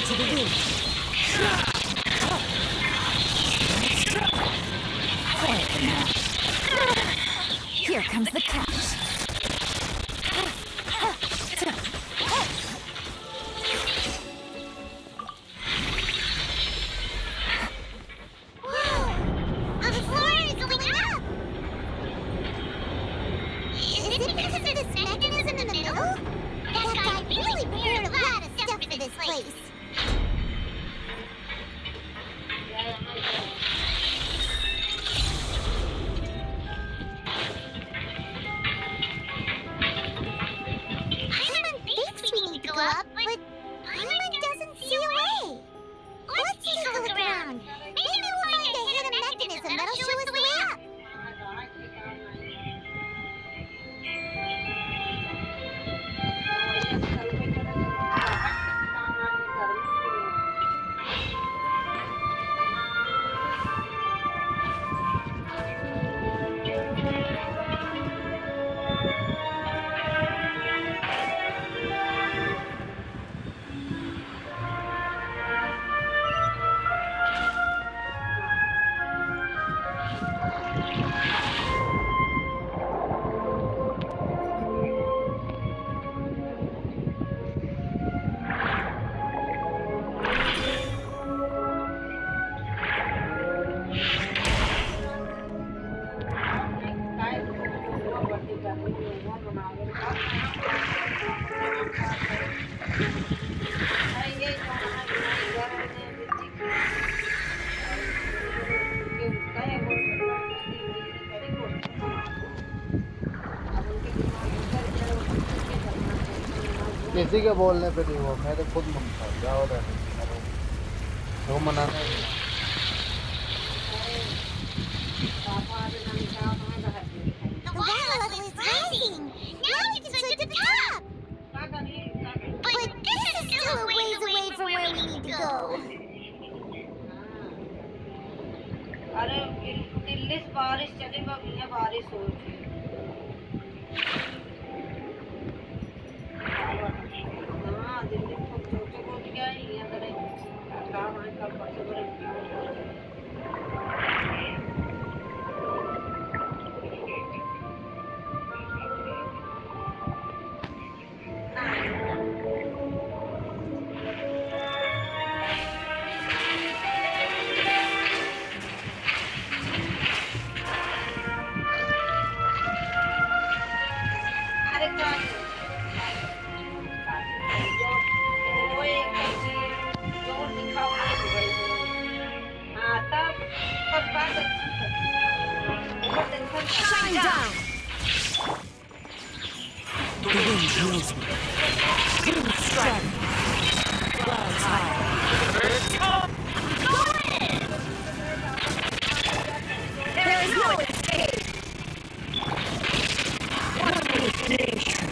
to the wind. Quiet now. Here comes the catch. किसी के बोलने पे नहीं हुआ, मैं तो खुद मन था जाओ ना वो मनाना है। The water level is rising. Now we can swim to the top. But this is still a ways away from where we need to go. अरे दिल्ली से बारिश चली गई है, बारिश हो रही है। हाँ दिल्ली में छोटे को क्या ही है अरे काम है कल परसों बड़े Shine down! The wind knows me. Wind strike. Clouds high. There is no escape! One with nature.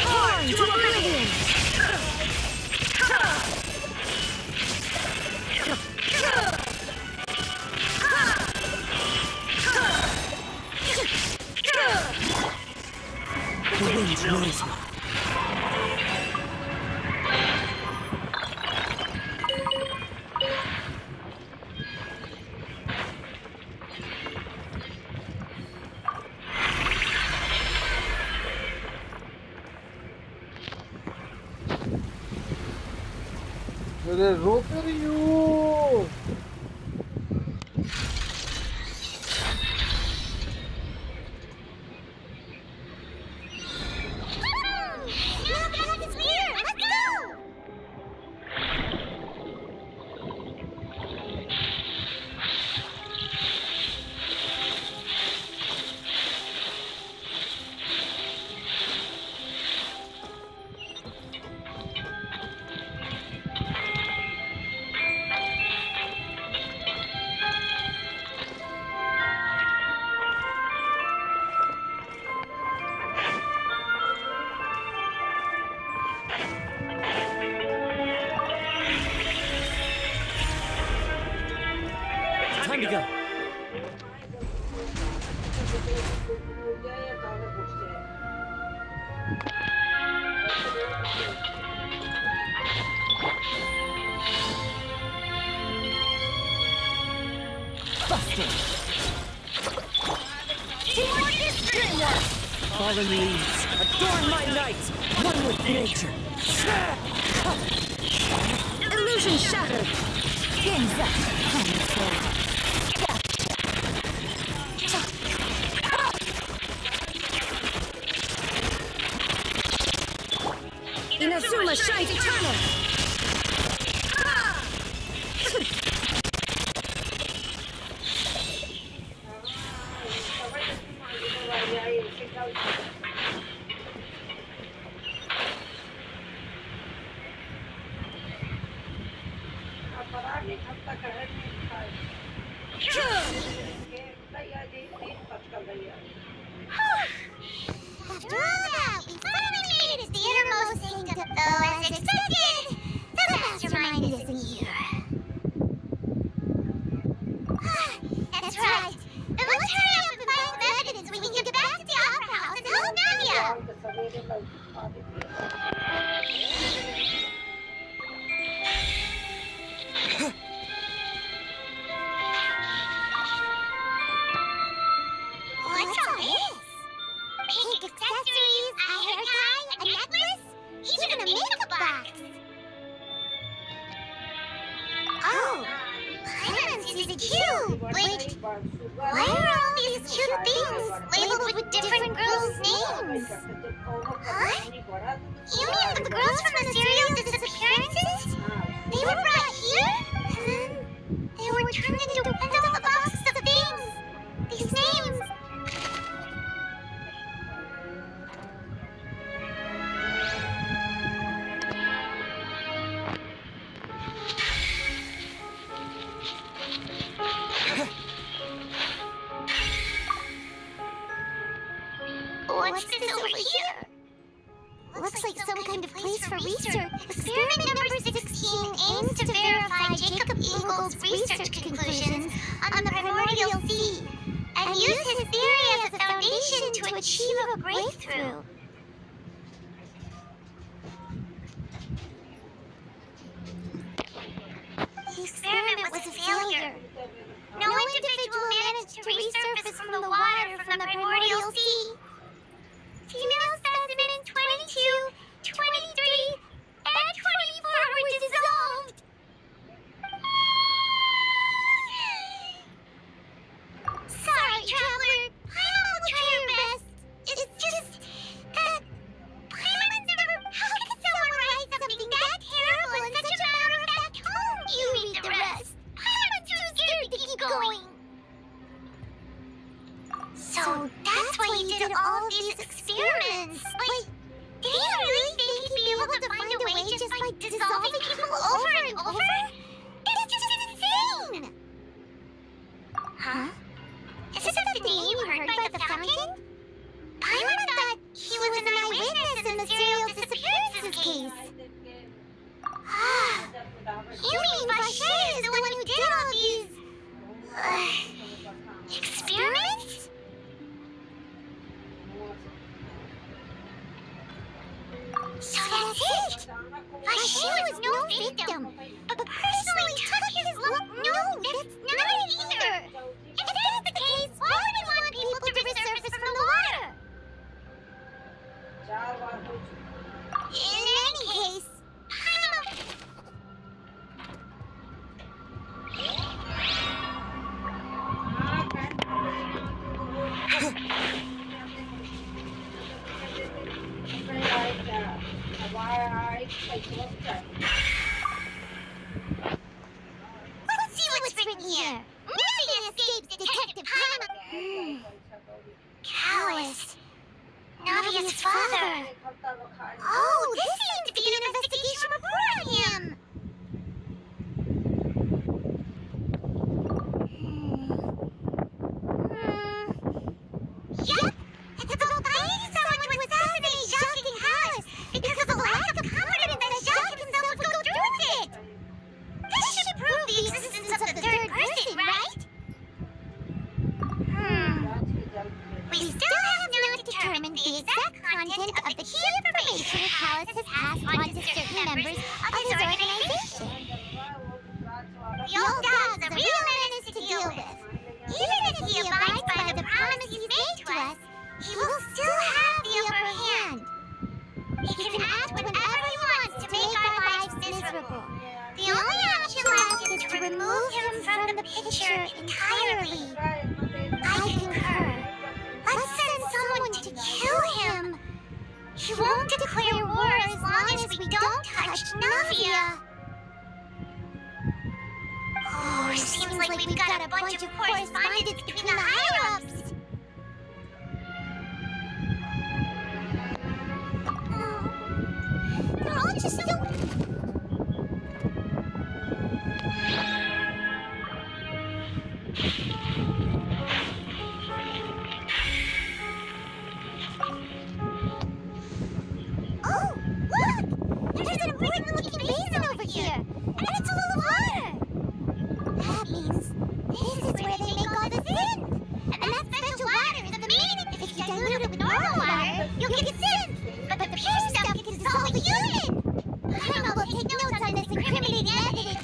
Torn to oblivion! The wind knows me. अरे रोक रही हूँ। हो जाए या तावे घुस जाए Teamwork is dreamwork! Fallen leaves, adorn my nights, one with nature. Illusion shattered. Game's up. Common foe. Inazuma shines eternal. After all that, we finally made it to the innermost sanctum, though, as expected, the mastermind isn't here. That's right. Then let's hurry up and find some evidence so we can get back to the Opera House and help Navia. What's all this? Pink accessories, a hair tie, a necklace, even a makeup box. Oh, Paimon sees a cube. Wait, why are all these cute things labeled with different girls' names? Huh? You mean the girls from the serial disappearances? They were brought here? And then they were turned into all the boxes of things. These names. What's this over here? Looks like some kind of place for research. Experiment number 16 aims to verify Jacob Engel's research conclusions on the primordial sea and use his theory as a foundation to achieve a breakthrough. The experiment was a failure. No individual managed to resurface from the water from the primordial sea. Female specimen 22, 23, and 24 were dissolved. Sorry, traveler. Paimon will try her best. It's just that Paimon's never. How could someone write something that terrible in such a matter-of-fact tone? You read the rest. Paimon's too scared to keep going. So that's why he did all of these experiments. Wait, did he really think he'd be able to find a way just by dissolving people over and over? It's just insane! Huh? Is this the name you heard by the fountain? Paimon thought he was an eyewitness in the serial disappearances case. You mean Vacher is the one who did all these... experiments? So that's it! Vacher was no victim, but personally took his luck. No, that's not it either! If that's the case, why would he want people to resurface from the water? In any case, let's see what's written here. Neuvillete escapes Detective Paimon. Callous. Navia's father. Oh, this seems to be an investigation report on him. Yep, it's about finding someone to assassinate Jacques and Callous because of the lack of confidence that Jacques himself would go through with it. This should prove the existence of the third person, right? determine the exact content of the key information Callus has passed on to certain members of his organization. The old dog's a real menace to deal with. Even if he abides by the promise he's made to us, he will still have the upper hand. He can act whenever he wants to make our lives miserable. The only option left is to remove him from the picture entirely. I concur. Let's send someone to kill him. He won't declare war as long as we don't touch Neuvillete. Oh, seems like we've got a bunch of correspondence between the higher-ups. They're all just so... Oh, look! There's an important-looking basin over here, and it's full of water. That means this is where they make all the synth. And that special water is the main... If you dilute it with normal water, you'll get synth. But the pure stuff can dissolve a human. Paimon will take notes on this incriminating evidence.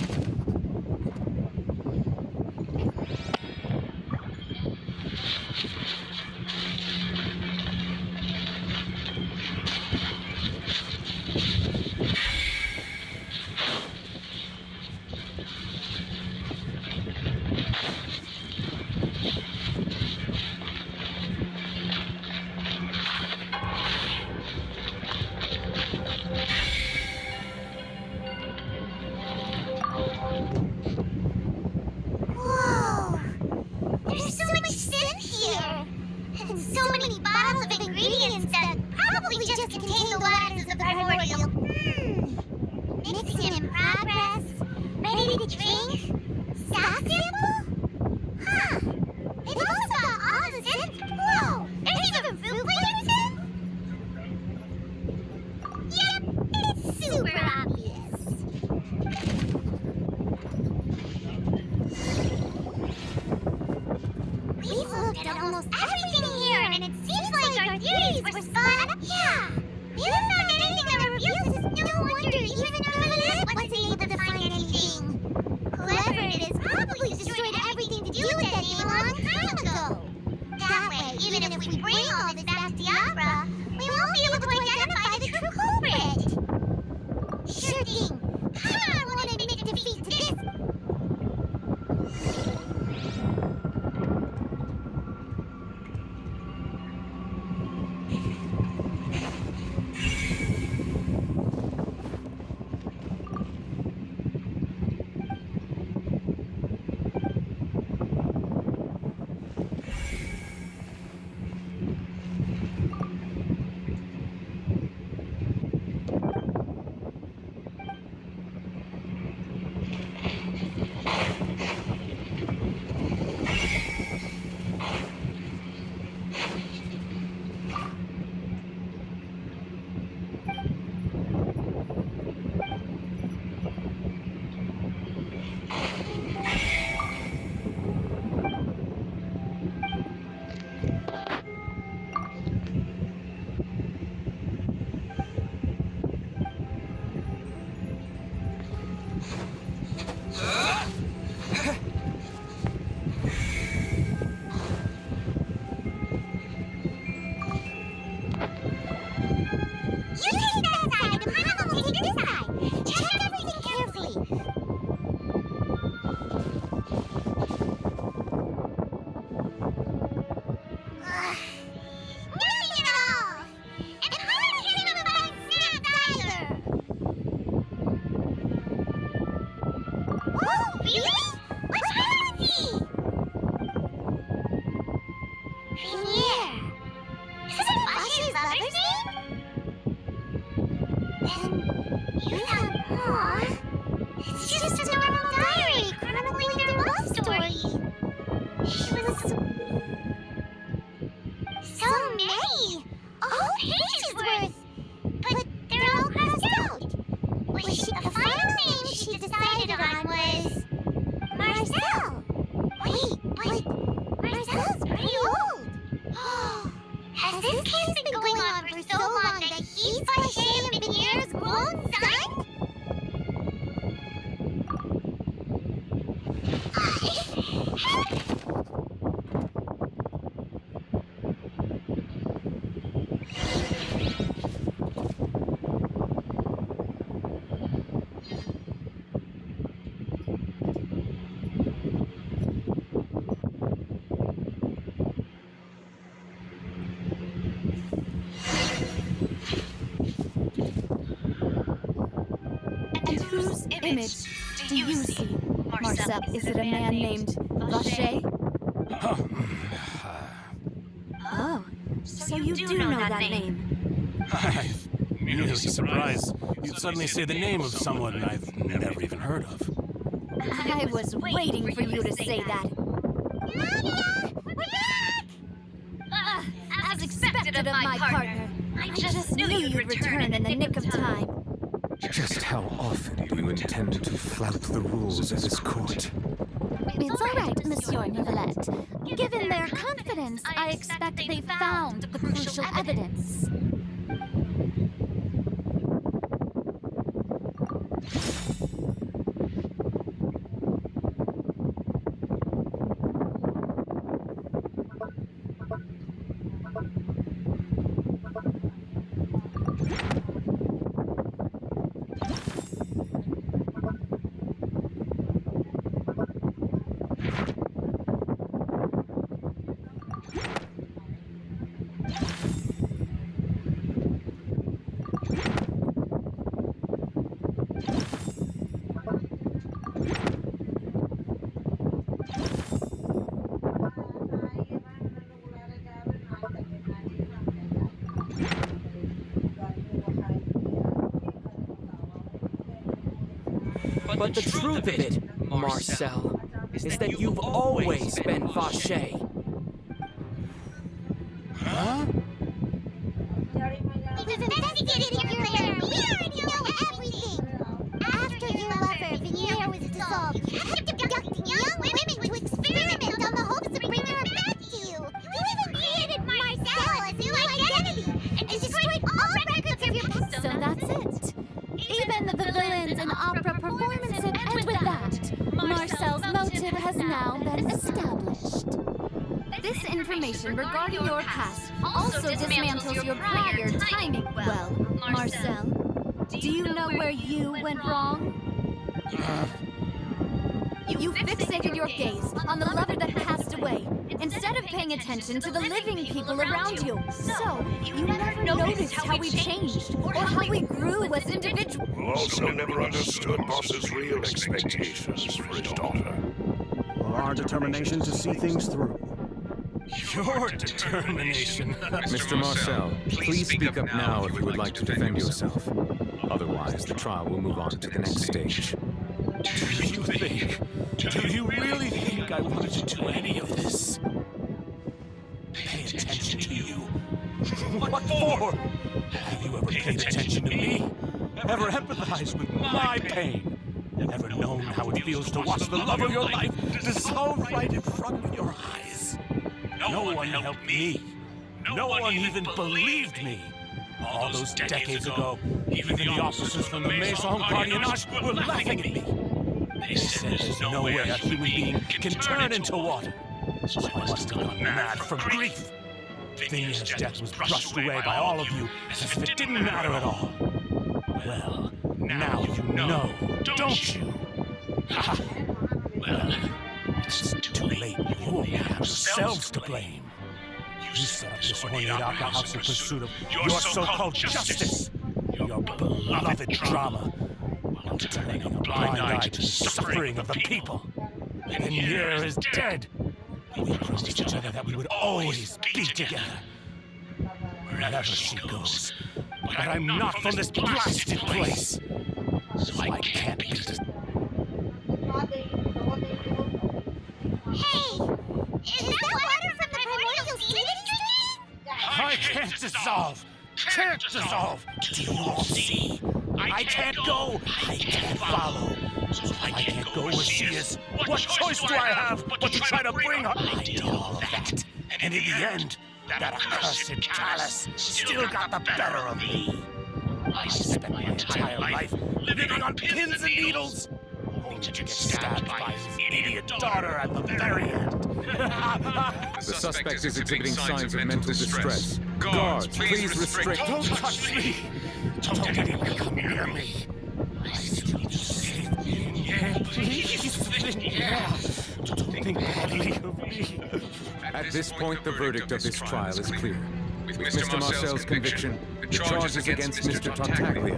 Whoa! There's so much synth here! And so many bottles of ingredients that probably just contain the waters of the primordial. Mixing in progress? Ready to drink? Stock sample? Huh. They've also got all the synth. Whoa! There's even fruit flavored synth? Yep, it's super obvious. We've looked at almost everything here, and it seems like our theories were spot on. Yeah. We haven't found anything that reveals this. No wonder even Neuvillete wasn't able to find anything. Whoever it is probably destroyed everything to do with that name a long time ago. That way, even if we bring all this back to the opera, we won't be able to identify the true culprit. Sure thing. Paimon won't admit defeat to this. Has this case been going on for so long that he's Vache and Veniere's grown son? And whose image do you see, Marcel? Is it a man named Vache? Oh, so you do know that name. I'm really surprised you'd suddenly say the name of someone I've never even heard of. I was waiting for you to say that. As expected of my partner. I just knew you'd return in the nick of time. Just how often do you intend to flout the rules of this court? It's all right, Monsieur Neuvillete. Given their confidence, I expect they found the crucial evidence. But the truth of it, Marcel, is that you've always been Vache. Huh? We've investigated your lair. We already know everything. After your lover, Veniere, was dissolved, you kept abducting young women to experiment on the hopes of bringing her back to you. You even created Marcel as new identity and destroyed all records of your past. So that's it. Even the villains in opera performances end with that. Marcel's motive has now been established. This information regarding your past also dismantles your prior timing. Well, Marcel, do you know where you went wrong? You fixated your gaze on the lover that passed away, instead of paying attention to the living people around you. So, you never noticed how we changed, or how we grew as individuals. Also never understood Boss's real expectations for his daughter. Or our determination to see things through. Your determination. Mr. Marcel, please speak up now if you would like to defend yourself. Otherwise, the trial will move on to the next stage. Do you really think I wanted to do any of this? Pay attention to you. What for? Have you ever paid attention to me? Ever empathized with my pain? Ever known how it feels to watch the love of your life dissolve right in front of your eyes? No one helped me. No one even believed me. All those decades ago, even the officers from the Maison Gardiennage were laughing at me. They said there's no way a human being can turn into water. So I must have gone mad from grief. Veniere's death was brushed away by all of you as if it didn't matter at all. Well, now you know, don't you? Ha! Well, it's too late. You only have yourselves to blame. You set up this ornate opera house in pursuit of your so-called justice, your beloved drama, while turning a blind eye to the suffering of the people. Veniere is dead. We promised each other that we would always be together. Wherever she goes. But I'm not from this blasted place. So I can't be just... Hey! Is that water from the primordial sea that he's drinking? I can't dissolve! Can't dissolve! Do you all see? I can't go! I can't follow! So I can't go where she is. What choice do I have but to try to bring her? I did all of that. And in the end, That accursed callus still got the better of me. I spent my entire life living on pins and needles, only to get stabbed by his idiot daughter at the very end. The suspect is exhibiting signs of mental distress. Guards, please restrict. Don't touch me! Don't anyone come near me! I still need to save Vignere, please, Vignere! Don't think badly of me. At this point, the verdict of this trial is clear. With Mr. Marcel's conviction, the charges against Mr. Tartaglia.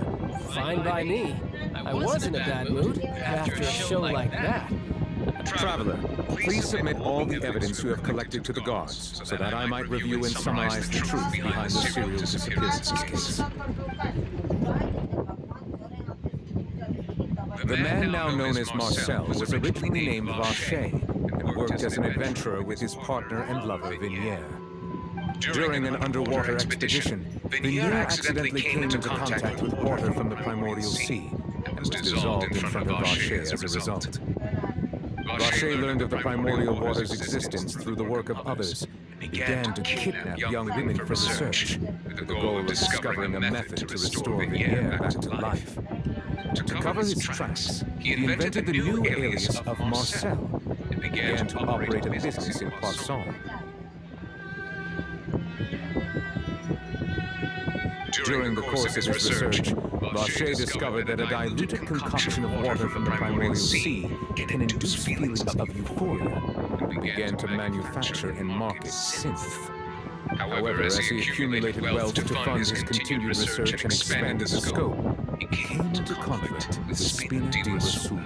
Fine by me. I was in a bad mood after a show like that. Traveler, please submit all the evidence you have collected to the guards, so that I might review and summarize the truth behind the serial disappearances case. The man now known as Marcel was originally named Vacher and worked as an adventurer with his partner and lover, Vignere. During an underwater expedition, Vignere accidentally came into contact with water from the primordial sea and was dissolved in front of Vacher as a result. Vacher learned of the primordial water's existence through the work of others and began to kidnap young women for research, with the goal of discovering a method to restore Vignere back to life. To cover his tracks, he invented the new alias of Marcel and began to operate a business in Poisson. During the course of his research, Vacher discovered that a diluted concoction of water from the primordial sea can induce feelings of euphoria, and began to manufacture and market synth. However, as he accumulated wealth to fund his continued research and expanded the scope, he came into conflict with Spina di Rosula.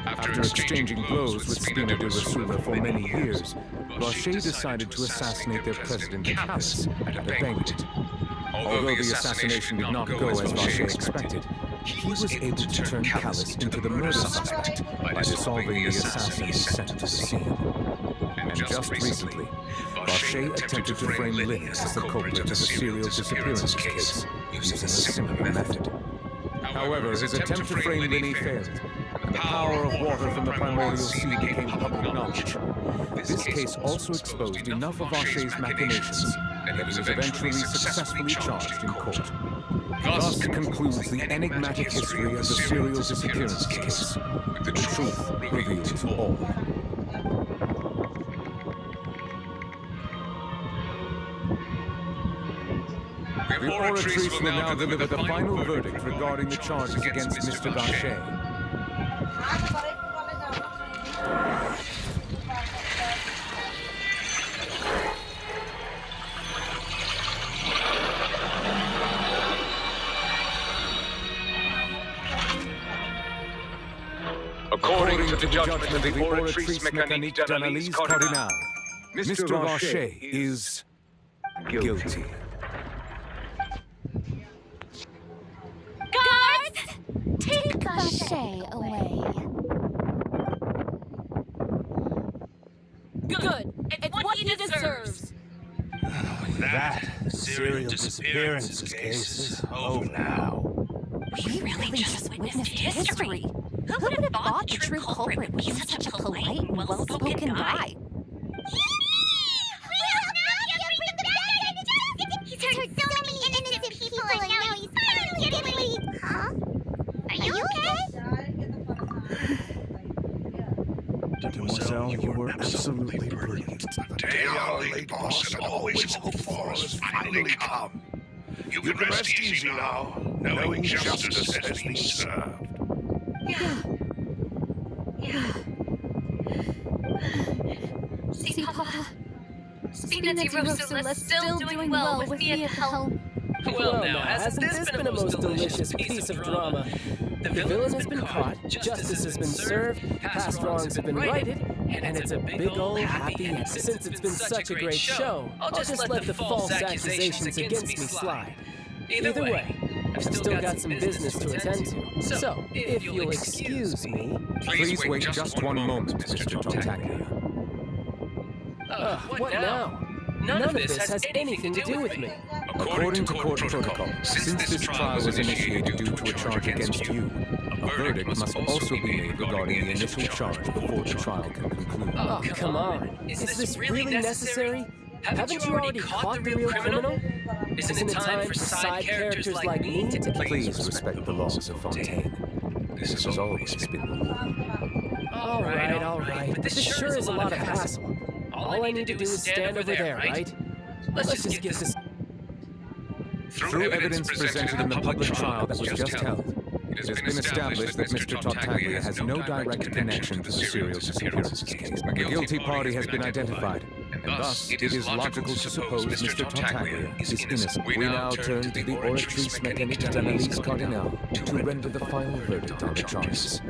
After exchanging blows with Spina di Rosula for many years, Vacher decided to assassinate their president Callus at a banquet. Although the assassination did not go as Vacher expected, he was able to turn Callus into the murder suspect by dissolving the assassin he sent to the scene. And just recently, Vacher attempted to frame Lynn as the culprit of the serial disappearances case using a similar method. However, his attempt to frame Lynn failed, and the power of water from the primordial sea became public knowledge. This case also exposed enough of Vacher's machinations that he was eventually successfully charged in court. Thus concludes the enigmatic history of the serial disappearance case. The truth revealed to all. The oratrice will now deliver the final verdict regarding the charges against Mr. Vacher. According to the judgment of the oratrice mécanique d'analyse cardinale, Mr. Vacher is guilty. Guards! Take Vacher away. Good. It's what he deserves. That serial disappearances case is over now. We really just witnessed history. Who would have thought the true culprit would be such a polite and well-spoken guy? He's hurt so many innocent people and now he's finally getting away. Huh? Are you okay? Mademoiselle, you were absolutely brilliant. The day our late boss had always hoped for has finally come. You can rest easy now, knowing justice has been served. See, Papa? Spina di Rosula's still doing well with me at the helm. Well, now, hasn't this been a most delicious piece of drama? The villain has been caught, justice has been served, past wrongs have been righted, and it's a big old happy ending. Since it's been such a great show, I'll just let the false accusations against me slide. Either way, I've still got some business to attend to. So, if you'll excuse me... Please wait just one moment, Mr. Tartaglia. What now? None of this has anything to do with me. According to court protocol, since this trial was initiated due to a charge against you, a verdict must also be made regarding the initial charge before the trial can conclude. Oh, come on. Is this really necessary? Haven't you already caught the real criminal? Isn't it time for side characters like me to Please respect the laws of Fontaine. This has always been the rule. All right. But this sure is a lot of hassle. All I need to do is stand over there, right? Let's just get this... Through evidence presented in the public trial that was just held, it has been established that Mr. Tartaglia has no direct connection to the serial disappearances case. The guilty party has been identified, and thus it is logical to suppose Mr. Tartaglia is innocent. We now turn to the Oratrice Mécanique d'Analyse Cardinal to render the final verdict on the charges.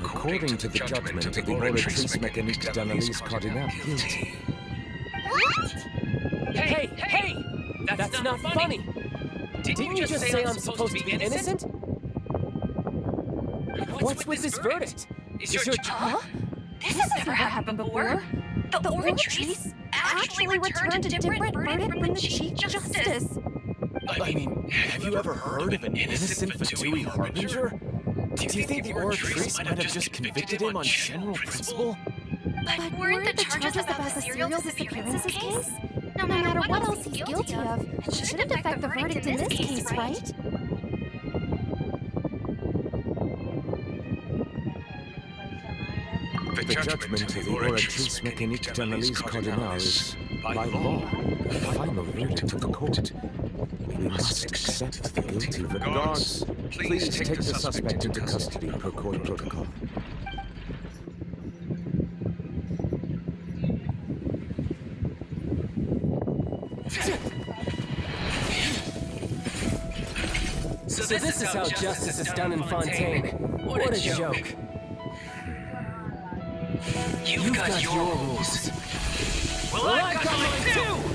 According to the judgment of the Oratrice Mécanique d'Analyse Cardinal, guilty. What? Hey! That's not funny! Didn't you just say I'm supposed to be innocent? What's with this verdict? Is your... Huh? This has never happened before. The Oratrice actually returned a different verdict from the Chief Justice. I mean, have you ever heard of an innocent Fatui Harbinger? Do you think the Oratrice might have just convicted him on general principle? But weren't the charges about the serial disappearances case? No matter what else he's guilty of, it shouldn't affect the verdict in this case, right? The judgment of the Oratrice Mécanique d'Analyse Cardinal is, by law, the final verdict of the court. We must accept the guilty verdict. Guards, please take the suspect into custody per court protocol. So this is how justice is done in Fontaine. What a joke. You've got your rules. Well, I've got mine too!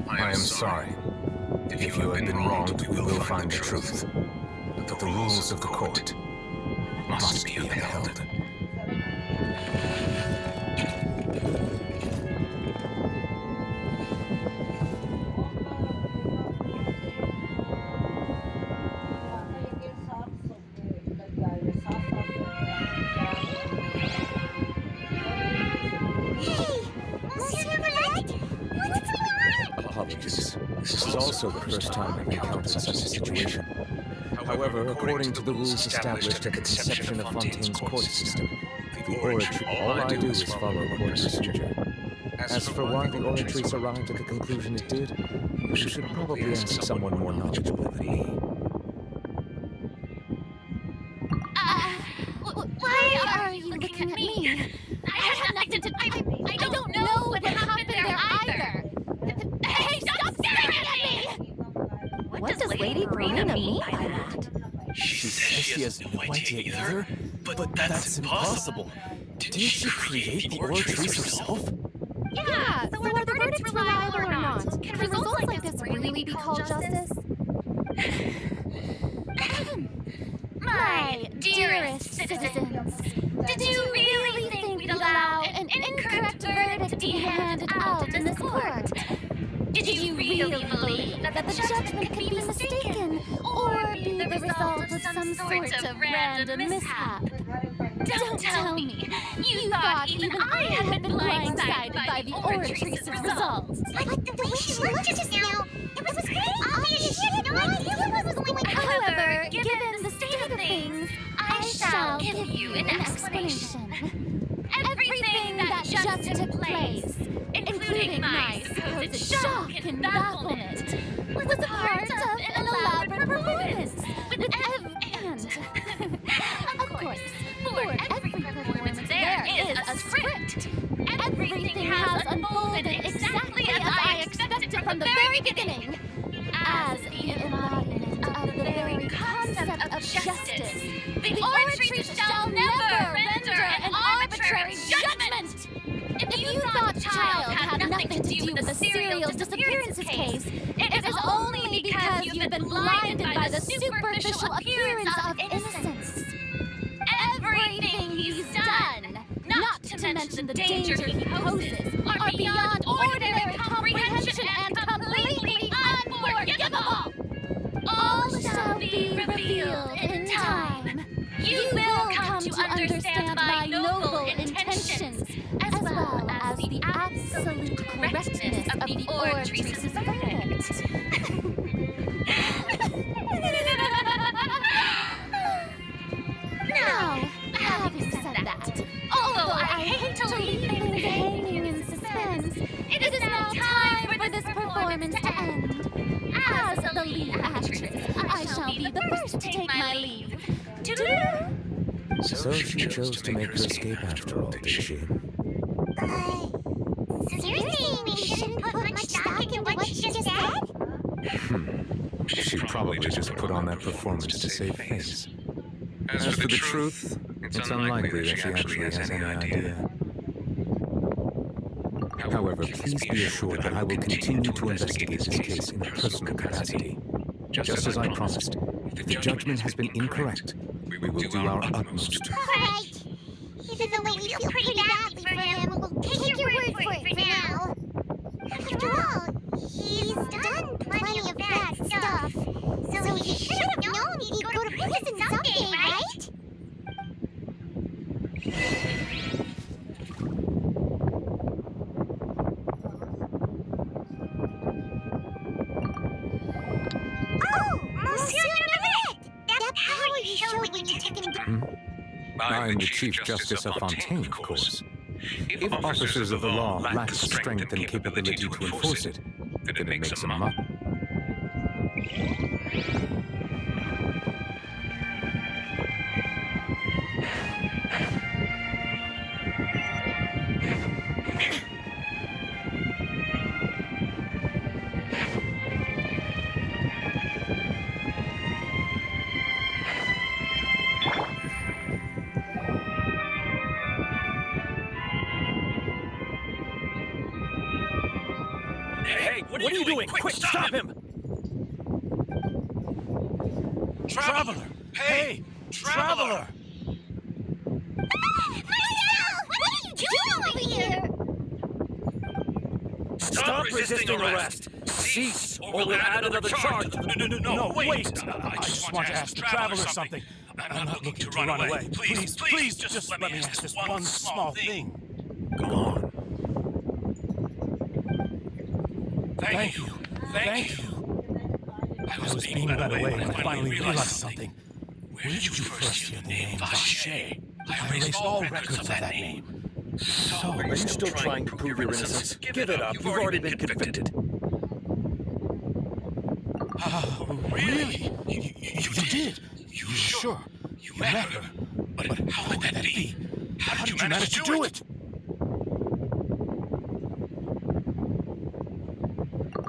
I am sorry. If you have been wronged, we will find the truth. But the rules of the court must be upheld. Apologies. This is also the first time I've encountered such a situation. However, according to the rules established at the conception of Fontaine's court system, the Oratrice, all I do is follow court procedure. As for why the Oratrice arrived at the conclusion it did, you should probably ask someone more knowledgeable than me. Why are you looking at me? I had nothing to... I don't know what happened there either. Hey, stop staring at me! What does Lady Brina mean by that? She says she has no idea either, but that's impossible. Didn't she create the Oratrice herself? Yeah, so are the verdicts reliable or not? Can results like this really be called justice? My dearest citizens, did you really think we'd allow an incorrect verdict to be handed out in this court? Did you really believe that the judgment could be mistaken or be the result of some sort of random mishap? Don't tell me you thought even I had been blindsided by the Oratrice's results. But the way she looked just now, it was great. Obviously, she had no idea what was going on. However, given the state of things, I shall give you an explanation. Everything that just took place, including my supposed shock and bafflement, was a part of an elaborate performance. every performance there is a script. Everything has unfolded exactly as I expected from the very beginning. As the embodiment of the very concept of justice, the Oratries shall never render an arbitrary judgment! If you thought Child had nothing to do with the serial disappearances case, it is only because you've been blinded by the superficial appearance of innocence. Everything he's done, not to mention the danger he poses, are beyond ordinary comprehension and completely unforgivable! All shall be revealed in time. You will come to understand my noble intentions, as well as the absolute correctness of the Oratries' verdict. Now, having said that, although I hate to leave things hanging in suspense, it is now time for this performance to end. As the lead actress, I shall be the first to take my leave. So she chose to make her escape after all, did she? So you're saying we shouldn't put much stock into what she just said? She probably just put on that performance to save face. As for the truth, it's unlikely that she actually has any idea. However, please be assured that I will continue to investigate this case in a personal capacity. Just as I promised, if the judgment has been incorrect, we will do our utmost. All right. Even though we feel pretty badly for him, we'll take your word for it for now. After all, he's done plenty of bad stuff, so he should have known he'd go to prison someday, right? Oh, Monsieur Neuvillete! That power you showed when you took him to... I am the Chief Justice of Fontaine, of course. If officers of the law lack the strength and capability to enforce it, then it makes them up. Hey, what are you doing? Quick, stop him! Traveler! Hey! Traveler! Marcel! What are you doing over here? Stop resisting arrest! Cease, or we'll add another charge! No, wait! I just want to ask the traveler something. I'm not looking to run away. Please, just let me ask this one small thing. Go on. Thank you. I was being led away when I finally realized something. Where did you first hear the name Vacher? I erased all records of that name. So, Are you still trying to prove your innocence? Give it up. You've already been convicted. Oh, really? You did? You sure? You met her? But how could that be? How did you manage to do it?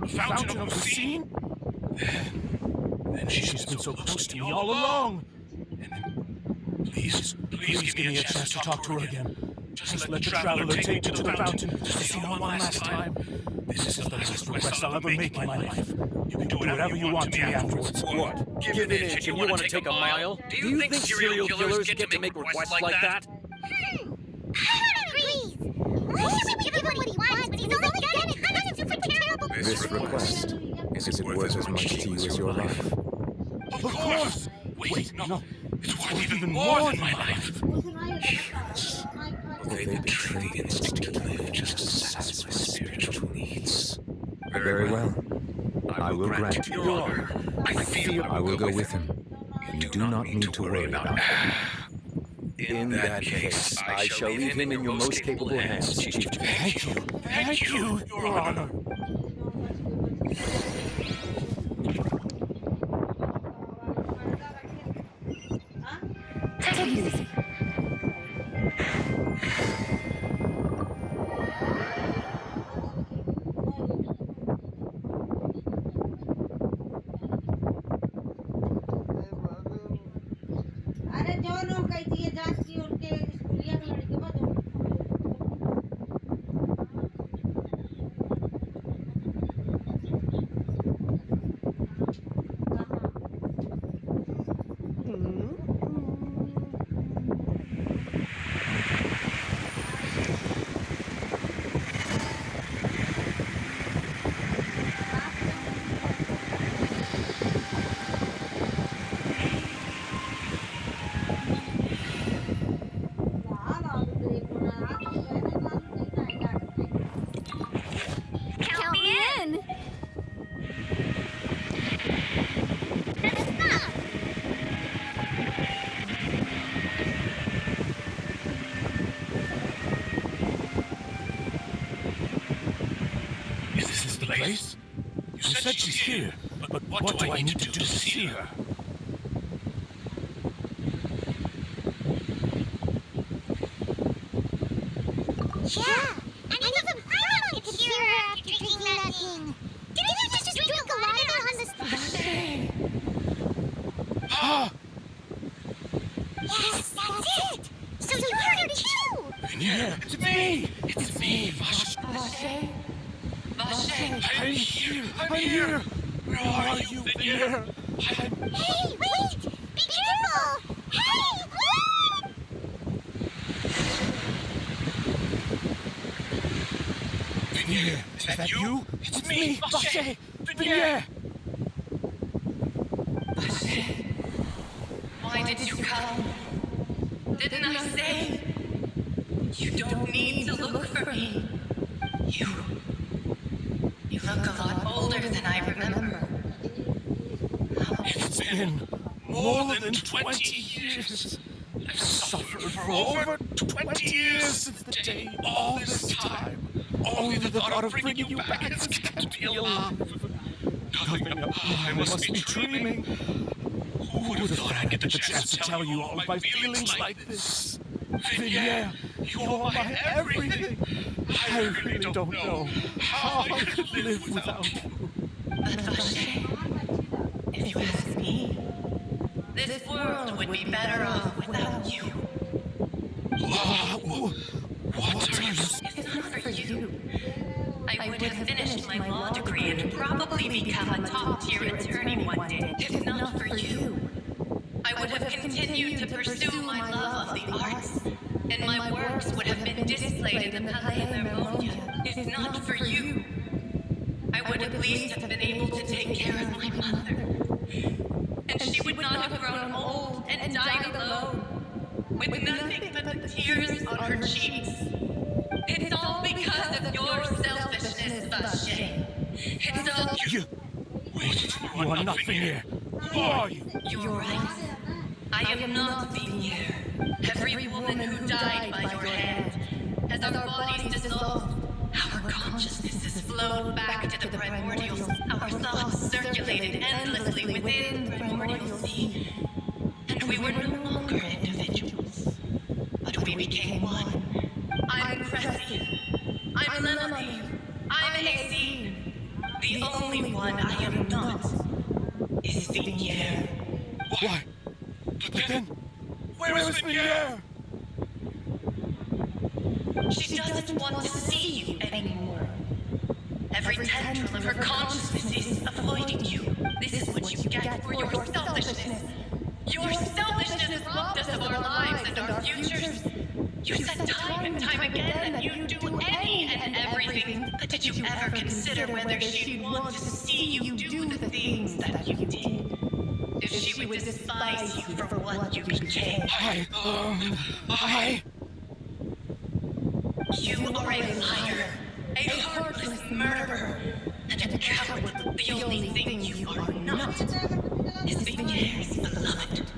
Fountain of the Scene? Then she's been so close to me all along. Please give me a chance to talk to her again. Just let the traveler take you to the fountain to see her one last time. This is the last request I'll ever make in my life. You can do whatever you want to me afterwards. What? Give an inch and you want to take a mile? Do you think serial killers get to make requests like that? I don't agree. Why should we give him what he wants when he's only got it? That's super terrible. This request, is it worth as much to you as your life? Of course! Wait, no. It's worth even more than my life. Will they betray the instinct to live just to satisfy spiritual needs? Very well. I will grant you. Your Honor, I feel I will go with him. You do not need to worry about him. in that case, I shall leave him in your most capable hands, Chief Justice. Thank you, Your Honor. Take it easy. Grace? You said she's here, but what do I need to do to see her? Yeah, and even Grandma could hear her after drinking that thing. Didn't you just drink a lot of it on the... Ah! Yes, that's it! So you heard her too! Yeah, it's me! It's me, Vache! I'm here! I'm here! Where are you, Veneer? Hey, wait! Be careful! Hey, wait! Veneer, is that you? It's me, Vache! Veneer! Why did you come? Didn't I say? You don't need to look for me. You look a lot older than I remember. It's been more than 20 years. I've suffered for over 20 years since the day all this time. Only the thought of bringing you back has kept me alive. I must be dreaming. Who would have thought I'd get the chance to tell you all my feelings like this? Veneer, you're my everything. I really don't know how I could live without you. But Vache, if you ask me, this world would be better off without you. What are you saying? If not for you, I would have finished my law degree and probably become a top-tier attorney one day. If not for you, I would have continued to pursue my love of the arts, and my works would have been displayed in the Palais Mermonia. If not for you, I would at least have been able to take care of my mother. And she would not have grown old and died alone, with nothing but the tears on her cheeks. It's all because of your selfishness, Vache. It's all... Wait, you are not Veneer. Who are you? You're right. I am not Veneer. Every woman who died by your hand, as our bodies dissolved, our consciousnesses flowed back to the primordials. Our thoughts circulated endlessly within the primordial sea. And we were no longer individuals, but we became one. I'm Cressy. I'm Lemonade. I'm Hazine. The only one I am not is Veneer. Why? But then, where is Veneer? She doesn't want to see you anymore. Every tendril of her consciousness is avoiding you. This is what you get for your selfishness. Your selfishness robbed us of our lives and our futures. You said time and time again that you'd do any and everything, but did you ever consider whether she'd want to see you do the things that you did? If she would despise you for what you became? You are a liar, a heartless murderer, and a coward. The only thing you are not is Veneer's beloved.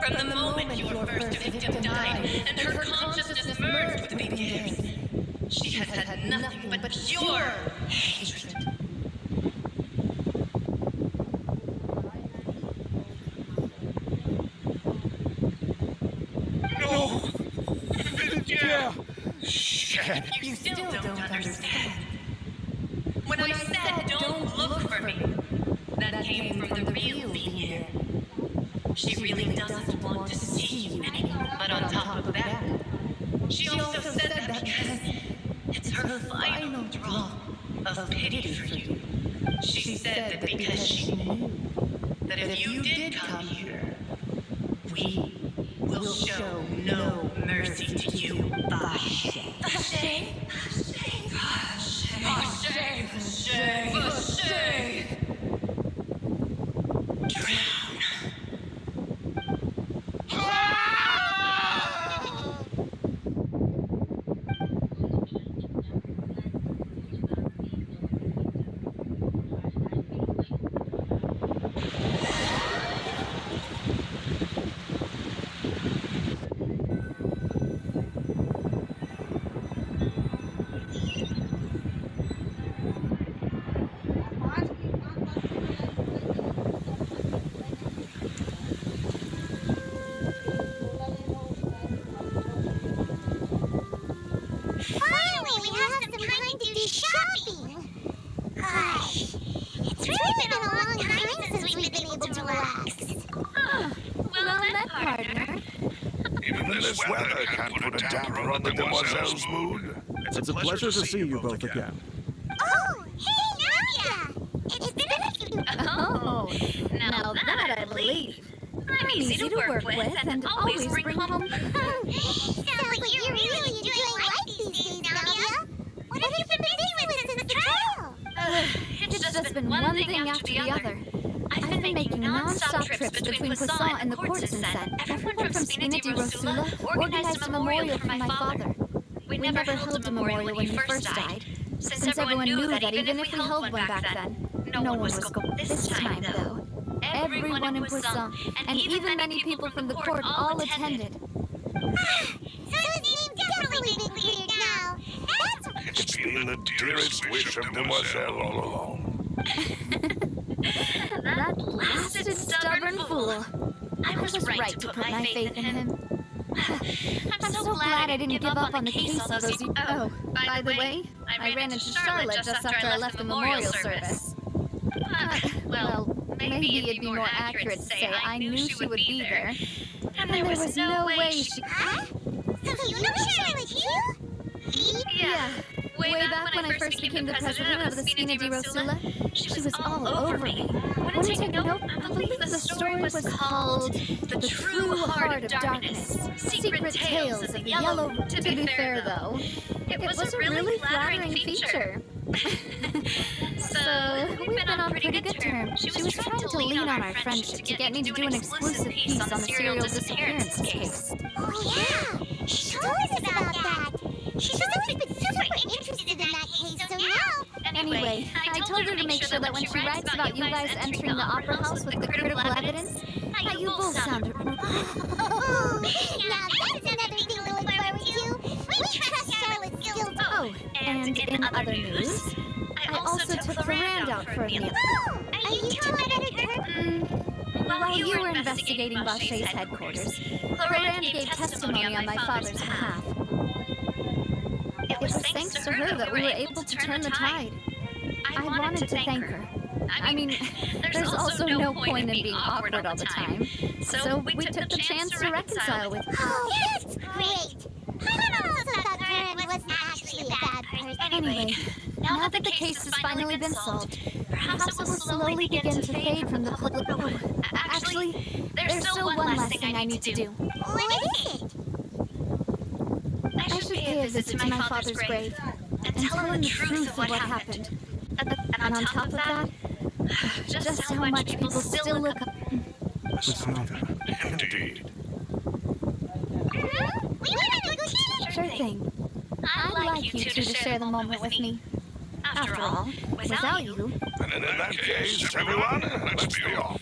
From the moment your first victim died and her consciousness merged with Veneer's, she has had nothing but pure hatred. No! Veneer! Shit! You still don't understand. When I said don't look for me, that came from the real Veneer. She really doesn't want to see you anymore. But on top of that, she also said that because it's her final drop of pity for you. She said that because she knew that if you did come here, we will show no mercy to you, Vache. Vache? Vache? Vache? Vache? Vache? Drown. Finally, we have some time to do shopping. Gosh, it's really been a long time since we've been able to relax. Well met, partner. Even this weather can't put a damper on the demoiselle's mood. It's a pleasure to see you both again. Oh, hey, Nadia! It's been a few... Oh, now that I believe. I'm easy to work with and always bring home. Sounds like you're really enjoying life these days, Nadia. What have you been busy with since the trial? It's just been one thing after the other. I've been making non-stop trips between Poisson and the courtesan set. Everyone from Spina di Rosula organized a memorial for my father. We never held a memorial when he first died, since everyone knew that even if we held one back then, no one was going. This time, though, everyone in Poisson, and even many people from the court, all attended. So his name's definitely been cleared now. That's It's been the dearest wish of Demoiselle all along. That blasted stubborn fool. I was right to put my faith in him. I'm so glad I didn't give up on the case all those years. Oh, by the way, I ran into Charlotte just after I left the memorial service. Well, maybe it'd be more accurate to say I knew she would be there. And there was no way she... Huh? So you know Charlotte too? Yeah. Way back when I first became the president of the Spina di Rosula, she was all over me. Wouldn't take a note. I believe the story was called The True Heart of Darkness, Secret Tales of the Yellow... To be fair, though, it was a really flattering feature. So, we've been on pretty good terms. She was trying to lean on our friendship to get me to do an exclusive piece on the serial disappearance case. Oh yeah, she told us about that. She's always been super interested in that case, so now... Anyway, I told her to make sure that when she writes about you guys entering the opera house with the critical evidence, that you both sound... Oh, now that's another thing to look forward to. We trust Charlotte's skills. Oh, and in other news, I also took Florand out for a meal. Oh, are you two at her? While you were investigating Vacher's headquarters, Florand gave testimony on my father's behalf. It was thanks to her that we were able to turn the tide. I wanted to thank her. I mean, there's also no point in being awkward all the time. So we took the chance to reconcile with her. Oh, that's great. I also thought Karen wasn't actually a bad person. Anyway, now that the case has finally been solved, perhaps it will slowly begin to fade from the public. Oh, actually, there's still one last thing I need to do. What is it? I should pay a visit to my father's grave and tell him the truth of what happened. And on top of that, just how much people still look up. Indeed. We want to go too. Sure thing. I'd like you two to share the moment with me. After all, without you... And in that case, everyone, let's be off.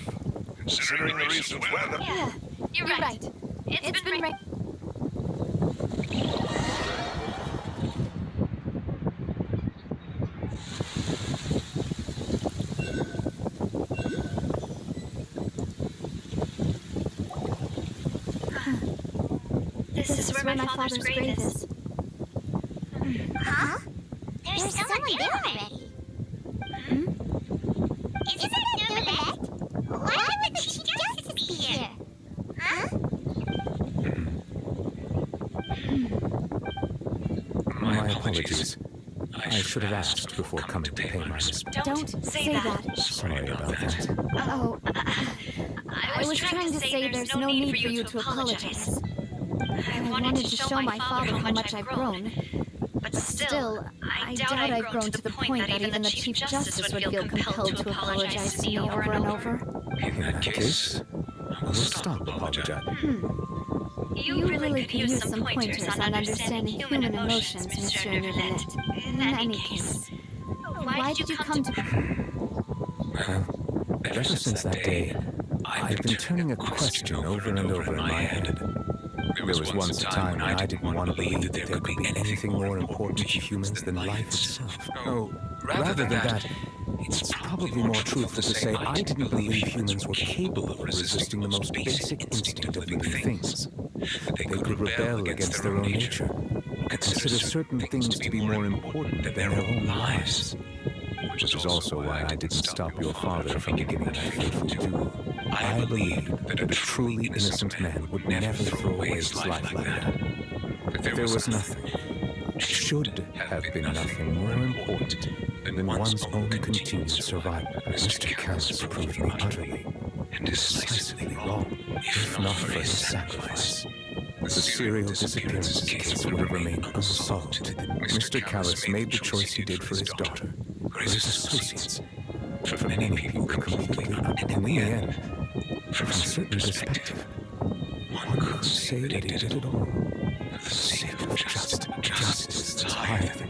Considering the recent weather... Yeah, you're right. It's been right. This is where my father's grave is. Huh? There's someone there already. Isn't it Neuvillete? Why would the Chief Justice be here? Huh? My apologies. I should have asked before coming to pay my respects. Don't say that. Sorry about that. Oh, I was trying to say there's no need for you to apologize. I wanted to show my father how much I've grown. But still, I doubt I've grown to the point that even the Chief Justice would feel compelled to apologize to me over and over. In that case, we'll stop apologizing. You really could use some pointers on understanding human emotions, Monsieur Neuvillete. In any case, why did you come to... Well, ever since that day, I've been turning a question over and over in my head. There was once a time when I didn't want to believe that there could be anything more important to humans than life itself. Oh, rather than that, it's probably more truthful to say I didn't believe humans were capable of resisting the most basic instinct of living things. They could rebel against their own nature, consider certain things to be more important than their own lives. Which is also why I didn't stop your father from beginning that fateful duel. I believed that a truly innocent man would never throw away his life like that. That there was nothing, should have been nothing more important than one's own continued survival. Mr. Callus proved me utterly and decisively wrong, if not for his sacrifice. The serial disappearance case would have remained unsolved. Mr. Callus made the choice he did for his daughter, for his associates, for many people completely, and in the end, from a certain perspective, one could say that he did it all for the sake of justice that's higher than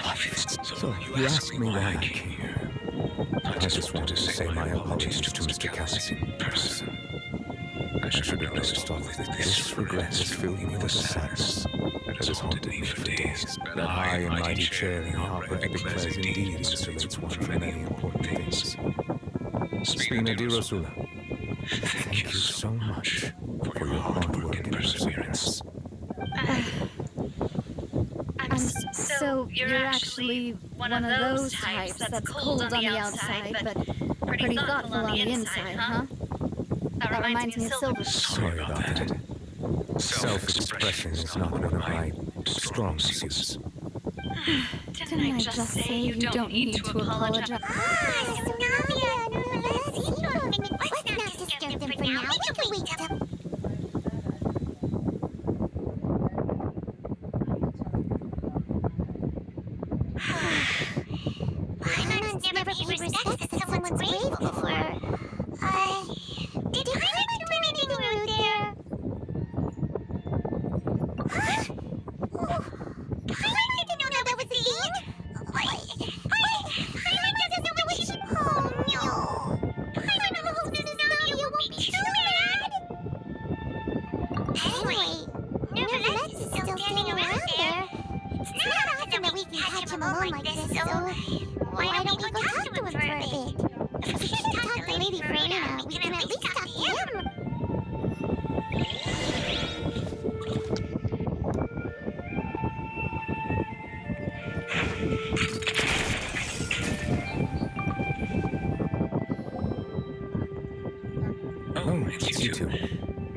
life. So you asked me why I came here. I just wanted to say my apologies to Mr. Callus in person. I should have noticed all of this regret has filled me with a sadness that has haunted me for days. That high and mighty chair in the opera declares indeed insulates one from many important things. Spina di Rosula, thank you so much for your hard work and perseverance. So you're actually one of those types that's cold on the outside, but pretty thoughtful on the inside, huh? That reminds me of Silver. Sorry about that. Self-expression is not one of my strong suits. Didn't I just say you don't need to apologize? Let's not disturb them for now. We can wait up. Paimons never paid respect to someone's grave before. Did Paimon do anything rude there? Paimon didn't know that was a thing? Paimon doesn't know what she... Oh no! Paimon hopes Nadia won't be too mad! Anyway, Neuvillete is still standing around there. It's not often that we can catch him alone like this, so why don't we go talk to him for a bit? If we can't talk to Lady Verena, we can at least talk to him. Oh, it's you two.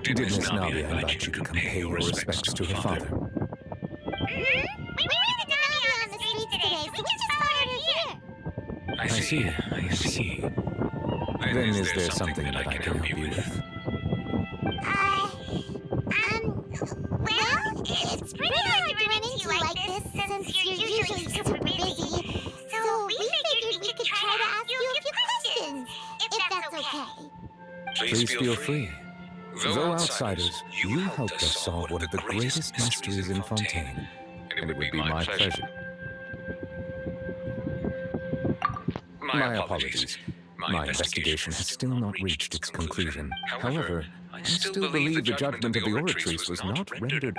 Did Miss Nadia invite you to come pay your respects to her father? We ran into Nadia on the streets today, so we just followed her here. I see. Then is there something that I can help you with? Well, it's pretty hard to run into you like this since you're usually super busy. So we figured we could try to ask you a few questions, if that's okay. Please feel free. Though outsiders, you helped us solve one of the greatest mysteries in Fontaine, and it would be my pleasure. My apologies. My investigation has still not reached its conclusion. However, I still believe the judgment of the Oratrice was not rendered.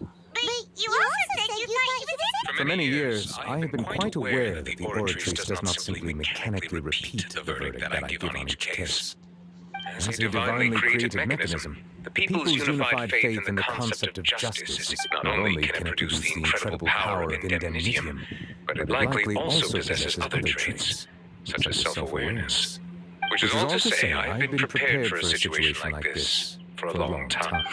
But you also said you thought he was innocent. For many years, I have been quite aware that the Oratrice does not simply mechanically repeat the verdict that I give on each case. As a divinely created mechanism, the people's unified faith in the concept of justice not only can it produce the incredible power of indemnitium, but it likely also possesses other traits, such as self-awareness. Which is all to say, I have been prepared for a situation like this for a long time.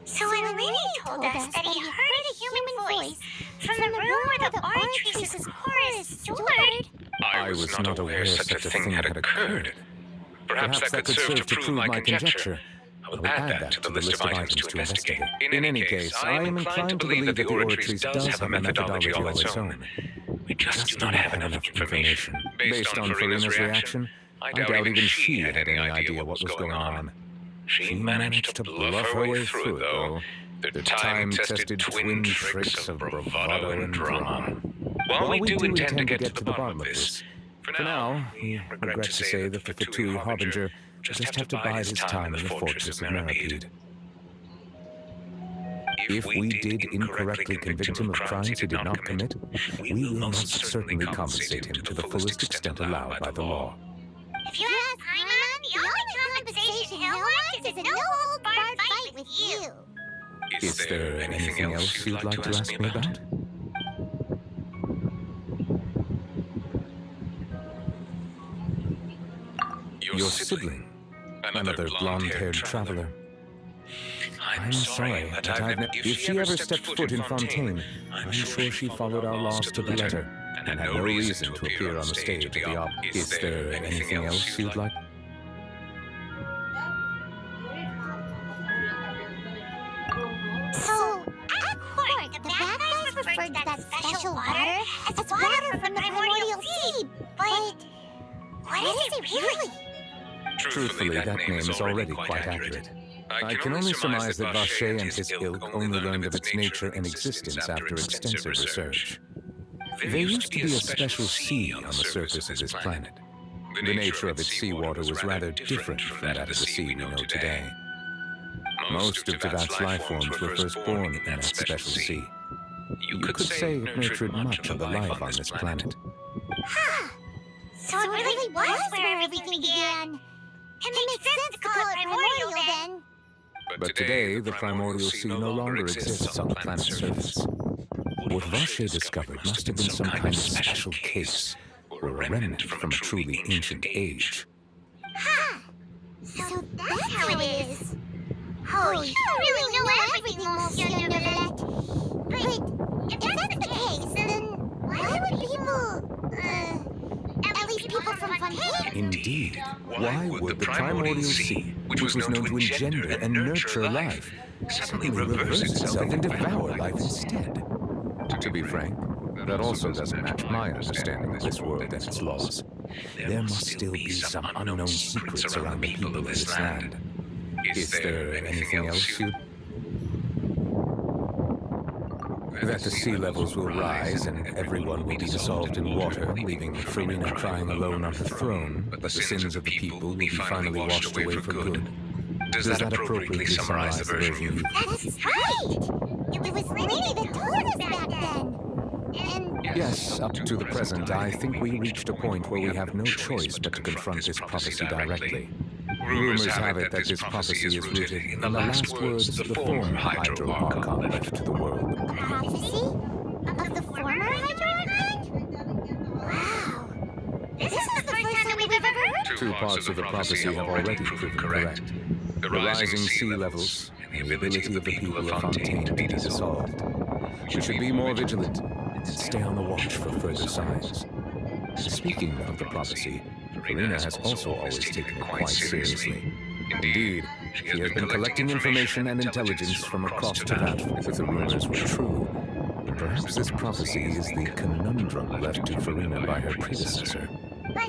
So when Lily told us that he heard a human voice from the room where the Oratrice's chorus stood... I was not aware such a thing had occurred. Perhaps that could serve to prove my conjecture. I will add that to the list of items to investigate. In any case, I am inclined to believe that the Oratrice does have a methodology all its own. We just do not have enough information. Based on Verena's reaction, I doubt even she had any idea what was going on. She managed to bluff her way through, though, the time-tested twin tricks of bravado and drama. While we do intend to get to the bottom of this, for now, we regret to say that the Fatui Harbinger just have to bide his time in the fortress of Meripede. If we did incorrectly convict him of crimes he did not commit, we will most certainly compensate him to the fullest extent allowed by the law. If you ask Paimon, the only compensation he'll want is a no-hold-barred you. Is there anything else you'd like to ask me about? Your sibling, another blonde-haired traveler. I'm sorry, but if she ever stepped foot in Fontaine, I'm sure she followed our laws to the letter and had no reason to appear on the stage of the opera. Is there anything else you'd like? So, at court, the bad guys referred to that special water as water from the primordial sea, but what is it really? Truthfully, that name is already quite accurate. I can only surmise that Vacher and his ilk only learned of its nature and existence after extensive research. There used to be a special sea on the surface of this planet. The nature of its seawater was rather different from that of the sea we know today. Most of Teyvat's life forms were first born in that special sea. You could say it nurtured much of the life on this planet. Huh. So it really was where everything began. It makes sense to call it primordial then. But today, the primordial sea no longer exists on the planet's surface. What Vacher discovered must have been some kind of special case, or a remnant from a truly ancient age. Huh. So that's how it is. Oh, you really know everything, Monsieur Neuvillete. But if that's the case, then why would people, at least people from Fontaine? Indeed. Why would the primordial sea, which was known to engender and nurture life, suddenly reverse itself and devour life instead? To be frank, that also doesn't match my understanding of this world and its laws. There must still be some unknown secrets around the people of this land. Is there anything else you'd... That the sea levels will rise and everyone will be dissolved in water, leaving Farina crying alone on her throne, but the sins of the people will be finally washed away for good. Does that appropriately summarize the version you... That's right! It was Lady that told us back then. And... Yes, up to the present, I think we reached a point where we have no choice but to confront this prophecy directly. Rumors have it that this prophecy is rooted in the last words of the former Hydro Archon left to the world. Prophecy? Of the former Hydro Archon? Wow. This is the first time we've ever heard. Two parts of the prophecy have already proven correct. The rising sea levels and the ability of the people of Fontaine to be dissolved. We should be more vigilant and stay on the watch for further signs. Speaking of the prophecy, Farina has also always taken it quite seriously. Indeed, she has been collecting information and intelligence from across Teyvat if the rumors were true. Perhaps this prophecy is the conundrum left to Farina by her predecessor. But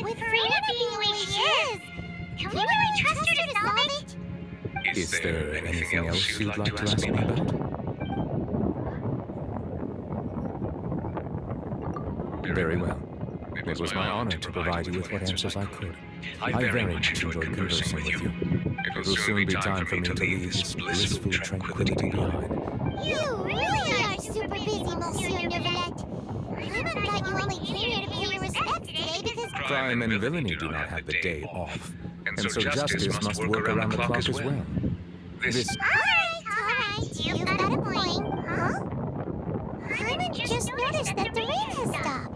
with Farina being the way she is, can we really trust her to solve it? Is there anything else you'd like to ask me about? Very well. It was my honor to provide you with what answers I could. I very much enjoyed conversing with you. It will soon be time for me to leave this blissful tranquility behind. You really are super busy, Monsieur Neuvillete. I thought you only came here to pay your respects today because... Crime and villainy do not have the day off, and so justice must work around the clock as well. This... Alright, you've got a point, huh? I just noticed that the rain has stopped.